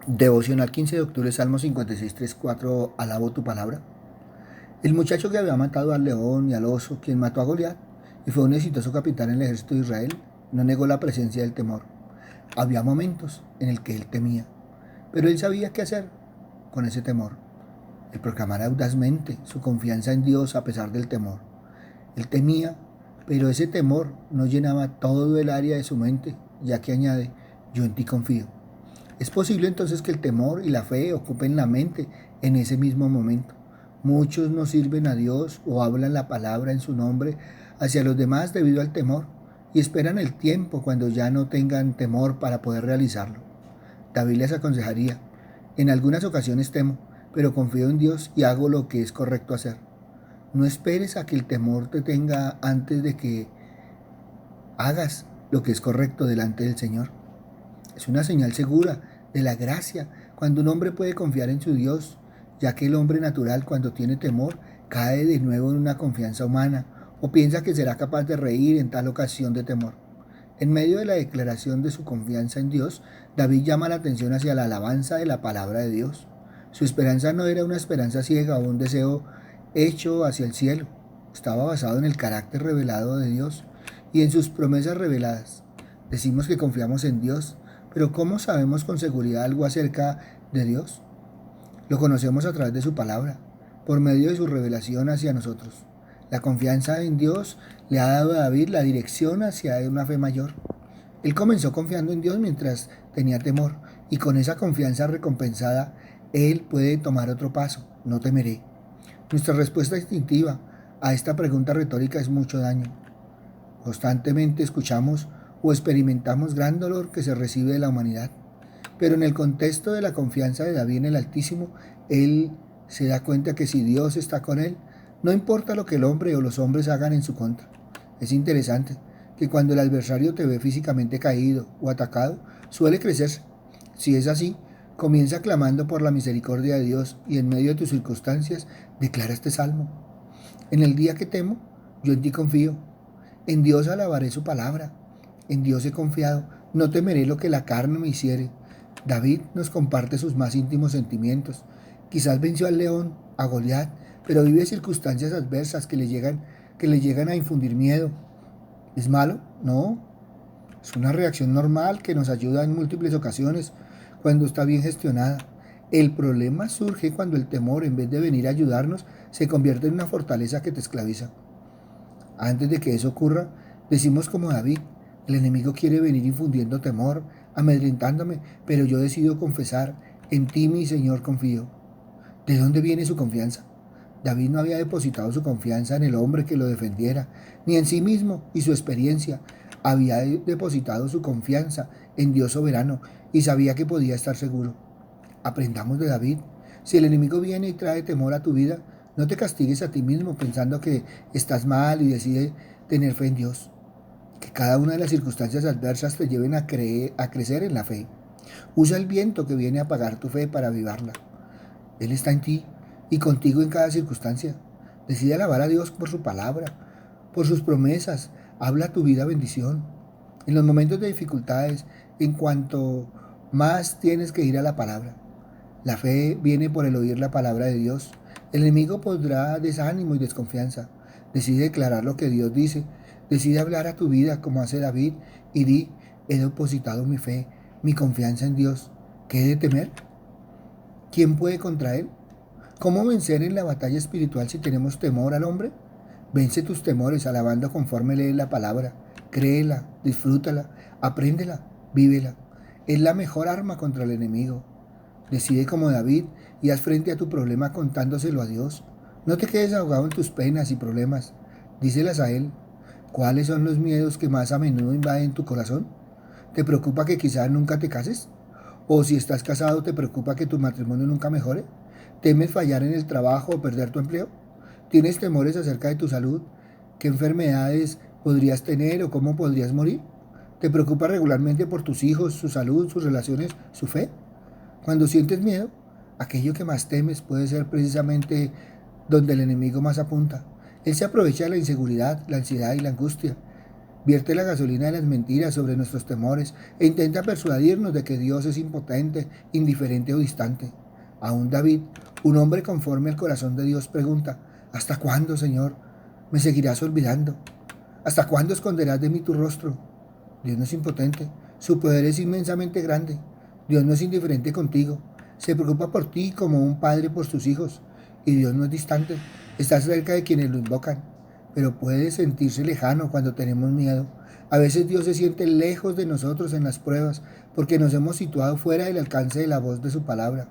Devocional 15 de octubre, Salmo 56, 3, 4, alabo tu palabra. El muchacho que había matado al león y al oso, quien mató a Goliat, y fue un exitoso capitán en el ejército de Israel, no negó la presencia del temor. Había momentos en el que él temía, pero él sabía qué hacer con ese temor. El proclamar audazmente su confianza en Dios a pesar del temor. Él temía, pero ese temor no llenaba todo el área de su mente, ya que añade, yo en ti confío. Es posible entonces que el temor y la fe ocupen la mente en ese mismo momento. Muchos no sirven a Dios o hablan la palabra en su nombre hacia los demás debido al temor y esperan el tiempo cuando ya no tengan temor para poder realizarlo. David les aconsejaría, en algunas ocasiones temo, pero confío en Dios y hago lo que es correcto hacer. No esperes a que el temor te tenga antes de que hagas lo que es correcto delante del Señor. Es una señal segura de la gracia cuando un hombre puede confiar en su Dios, ya que el hombre natural cuando tiene temor cae de nuevo en una confianza humana o piensa que será capaz de reír en tal ocasión de temor. En medio de la declaración de su confianza en Dios, David llama la atención hacia la alabanza de la palabra de Dios. Su esperanza no era una esperanza ciega o un deseo hecho hacia el cielo. Estaba basado en el carácter revelado de Dios y en sus promesas reveladas. Decimos que confiamos en Dios, pero ¿cómo sabemos con seguridad algo acerca de Dios? Lo conocemos a través de su palabra, por medio de su revelación hacia nosotros. La confianza en Dios le ha dado a David la dirección hacia una fe mayor. Él comenzó confiando en Dios mientras tenía temor, y con esa confianza recompensada, él puede tomar otro paso, no temeré. Nuestra respuesta instintiva a esta pregunta retórica es mucho daño. Constantemente escuchamos o experimentamos gran dolor que se recibe de la humanidad. Pero en el contexto de la confianza de David en el Altísimo, él se da cuenta que si Dios está con él, no importa lo que el hombre o los hombres hagan en su contra. Es interesante que cuando el adversario te ve físicamente caído o atacado, suele crecerse. Si es así, comienza clamando por la misericordia de Dios y en medio de tus circunstancias declara este salmo. En el día que temo, yo en ti confío. En Dios alabaré su palabra. En Dios he confiado. No temeré lo que la carne me hiciere. David nos comparte sus más íntimos sentimientos. Quizás venció al león, a Goliat, pero vive circunstancias adversas que le llegan a infundir miedo. ¿Es malo? No. Es una reacción normal que nos ayuda en múltiples ocasiones cuando está bien gestionada. El problema surge cuando el temor, en vez de venir a ayudarnos, se convierte en una fortaleza que te esclaviza. Antes de que eso ocurra, decimos como David, el enemigo quiere venir infundiendo temor, amedrentándome, pero yo decido confesar, en ti mi Señor confío. ¿De dónde viene su confianza? David no había depositado su confianza en el hombre que lo defendiera, ni en sí mismo y su experiencia. Había depositado su confianza en Dios soberano y sabía que podía estar seguro. Aprendamos de David. Si el enemigo viene y trae temor a tu vida, no te castigues a ti mismo pensando que estás mal y decide tener fe en Dios. Que cada una de las circunstancias adversas te lleven a crecer en la fe. Usa el viento que viene a apagar tu fe para avivarla. Él está en ti y contigo en cada circunstancia. Decide alabar a Dios por su palabra, por sus promesas. Habla tu vida bendición. En los momentos de dificultades, en cuanto más tienes que ir a la palabra. La fe viene por el oír la palabra de Dios. El enemigo podrá desánimo y desconfianza. Decide declarar lo que Dios dice. Decide hablar a tu vida como hace David y di, he depositado mi fe, mi confianza en Dios. ¿Qué he de temer? ¿Quién puede contra él? ¿Cómo vencer en la batalla espiritual si tenemos temor al hombre? Vence tus temores alabando conforme lees la palabra. Créela, disfrútala, apréndela, vívela. Es la mejor arma contra el enemigo. Decide como David y haz frente a tu problema contándoselo a Dios. No te quedes ahogado en tus penas y problemas. Díselas a Él. ¿Cuáles son los miedos que más a menudo invaden tu corazón? ¿Te preocupa que quizás nunca te cases? ¿O si estás casado te preocupa que tu matrimonio nunca mejore? ¿Temes fallar en el trabajo o perder tu empleo? ¿Tienes temores acerca de tu salud? ¿Qué enfermedades podrías tener o cómo podrías morir? ¿Te preocupa regularmente por tus hijos, su salud, sus relaciones, su fe? Cuando sientes miedo, aquello que más temes puede ser precisamente donde el enemigo más apunta. Él se aprovecha de la inseguridad, la ansiedad y la angustia. Vierte la gasolina de las mentiras sobre nuestros temores e intenta persuadirnos de que Dios es impotente, indiferente o distante. Aún David, un hombre conforme al corazón de Dios, pregunta: ¿hasta cuándo, Señor, me seguirás olvidando? ¿Hasta cuándo esconderás de mí tu rostro? Dios no es impotente, su poder es inmensamente grande. Dios no es indiferente contigo, se preocupa por ti como un padre por sus hijos. Y Dios no es distante, está cerca de quienes lo invocan, pero puede sentirse lejano cuando tenemos miedo. A veces Dios se siente lejos de nosotros en las pruebas porque nos hemos situado fuera del alcance de la voz de su palabra.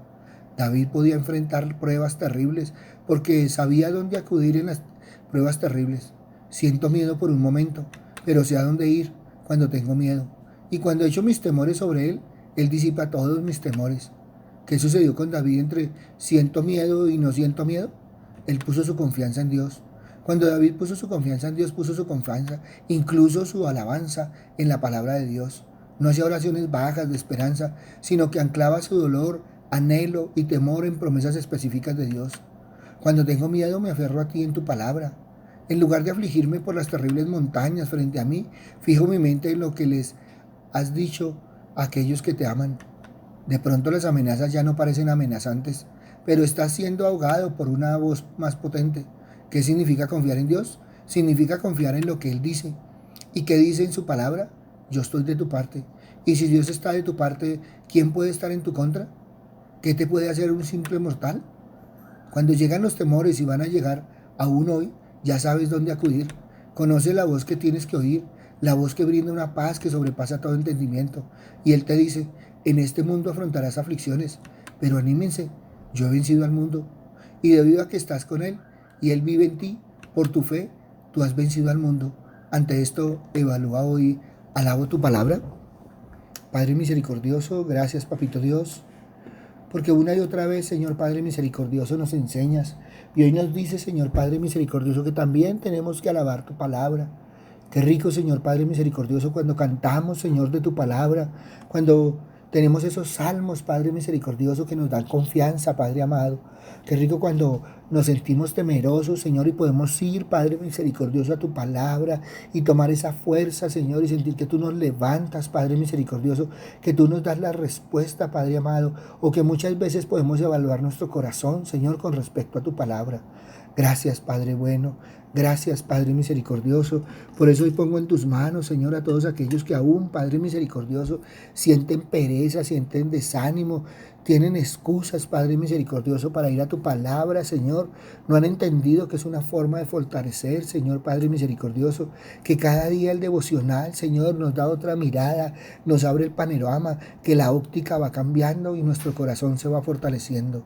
David podía enfrentar pruebas terribles porque sabía dónde acudir en las pruebas terribles. Siento miedo por un momento, pero sé a dónde ir cuando tengo miedo. Y cuando echo mis temores sobre él, él disipa todos mis temores. ¿Qué sucedió con David entre siento miedo y no siento miedo? Él puso su confianza en Dios. Cuando David puso su confianza en Dios, puso su confianza, incluso su alabanza, en la palabra de Dios. No hacía oraciones bajas de esperanza, sino que anclaba su dolor, anhelo y temor en promesas específicas de Dios. Cuando tengo miedo, me aferro a ti en tu palabra. En lugar de afligirme por las terribles montañas frente a mí, fijo mi mente en lo que les has dicho a aquellos que te aman. De pronto las amenazas ya no parecen amenazantes, pero estás siendo ahogado por una voz más potente. ¿Qué significa confiar en Dios? Significa confiar en lo que Él dice. ¿Y qué dice en su palabra? Yo estoy de tu parte. Y si Dios está de tu parte, ¿quién puede estar en tu contra? ¿Qué te puede hacer un simple mortal? Cuando llegan los temores y van a llegar aún hoy, ya sabes dónde acudir. Conoce la voz que tienes que oír, la voz que brinda una paz que sobrepasa todo entendimiento. Y Él te dice: en este mundo afrontarás aflicciones, pero anímense, yo he vencido al mundo. Y debido a que estás con Él y Él vive en ti, por tu fe, tú has vencido al mundo. Ante esto, evalúa hoy, alabo tu palabra. Padre misericordioso, gracias, Papito Dios, porque una y otra vez, Señor Padre misericordioso, nos enseñas. Y hoy nos dice, Señor Padre misericordioso, que también tenemos que alabar tu palabra. Qué rico, Señor Padre misericordioso, cuando cantamos, Señor, de tu palabra, cuando tenemos esos salmos, Padre misericordioso, que nos dan confianza, Padre amado. Qué rico cuando nos sentimos temerosos, Señor, y podemos ir, Padre misericordioso, a tu palabra y tomar esa fuerza, Señor, y sentir que tú nos levantas, Padre misericordioso, que tú nos das la respuesta, Padre amado, o que muchas veces podemos evaluar nuestro corazón, Señor, con respecto a tu palabra. Gracias, Padre bueno. Gracias, Padre misericordioso. Por eso hoy pongo en tus manos, Señor, a todos aquellos que aún, Padre misericordioso, sienten pereza, sienten desánimo, tienen excusas, Padre misericordioso, para ir a tu palabra, Señor. No han entendido que es una forma de fortalecer, Señor, Padre misericordioso, que cada día el devocional, Señor, nos da otra mirada, nos abre el panorama, que la óptica va cambiando y nuestro corazón se va fortaleciendo.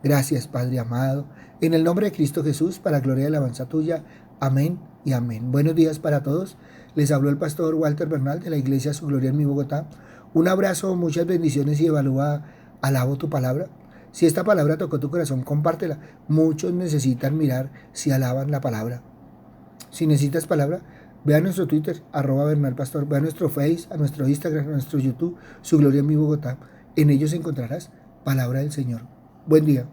Gracias, Padre amado. En el nombre de Cristo Jesús, para gloria y alabanza tuya. Amén y amén. Buenos días para todos. Les habló el pastor Walter Bernal de la iglesia Su Gloria en mi Bogotá. Un abrazo, muchas bendiciones y evalúa, alabo tu palabra. Si esta palabra tocó tu corazón, compártela. Muchos necesitan mirar si alaban la palabra. Si necesitas palabra, ve a nuestro Twitter, @bernalpastor, ve a nuestro Face, a nuestro Instagram, a nuestro YouTube, Su Gloria en mi Bogotá. En ellos encontrarás palabra del Señor. Buen día.